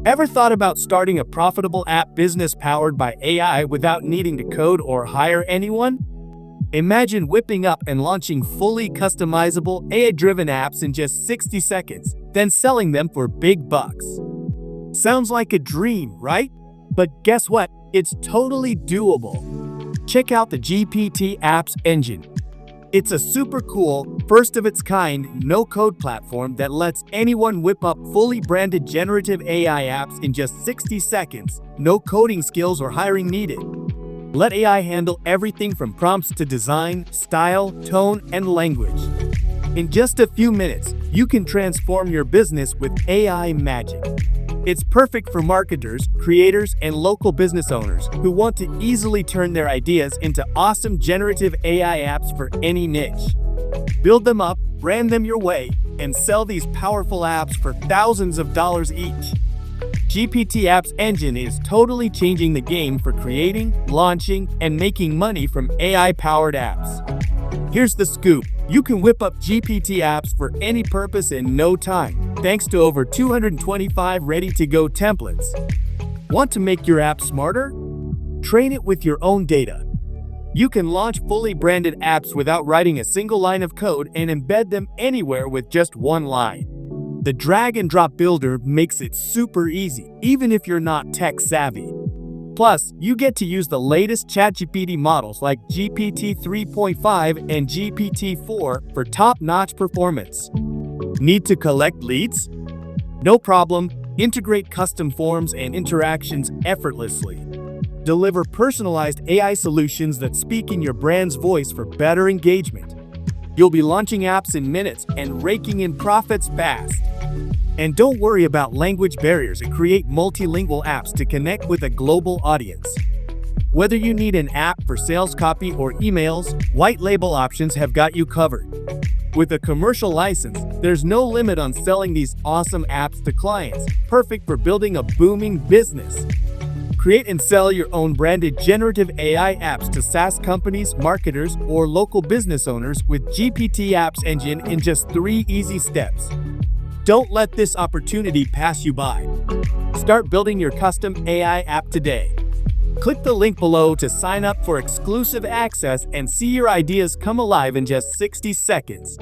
Ever thought about starting a profitable app business powered by AI without needing to code or hire anyone? Imagine whipping up and launching fully customizable AI-driven apps in just 60 seconds, then selling them for big bucks. Sounds like a dream, right? But guess what? It's totally doable. Check out the GPT Apps Engine. It's a super cool, first-of-its-kind, no-code platform that lets anyone whip up fully branded generative AI apps in just 60 seconds, no coding skills or hiring needed. Let AI handle everything from prompts to design, style, tone, and language. In just a few minutes, you can transform your business with AI magic. It's perfect for marketers, creators, and local business owners who want to easily turn their ideas into awesome generative AI apps for any niche. Build them up, brand them your way, and sell these powerful apps for thousands of dollars each. GPT Apps Engine is totally changing the game for creating, launching, and making money from AI-powered apps. Here's the scoop. You can whip up GPT apps for any purpose in no time, thanks to over 225 ready-to-go templates. Want to make your app smarter? Train it with your own data. You can launch fully branded apps without writing a single line of code and embed them anywhere with just one line. The drag-and-drop builder makes it super easy, even if you're not tech-savvy. Plus, you get to use the latest ChatGPT models like GPT 3.5 and GPT-4 for top-notch performance. Need to collect leads? No problem. Integrate custom forms and interactions effortlessly. Deliver personalized AI solutions that speak in your brand's voice for better engagement. You'll be launching apps in minutes and raking in profits fast. And don't worry about language barriers and create multilingual apps to connect with a global audience. Whether you need an app for sales copy or emails, white label options have got you covered. With a commercial license, there's no limit on selling these awesome apps to clients, perfect for building a booming business. Create and sell your own branded generative AI apps to SaaS companies, marketers, or local business owners with GPT Apps Engine in just 3 easy steps. Don't let this opportunity pass you by. Start building your custom AI app today. Click the link below to sign up for exclusive access and see your ideas come alive in just 60 seconds.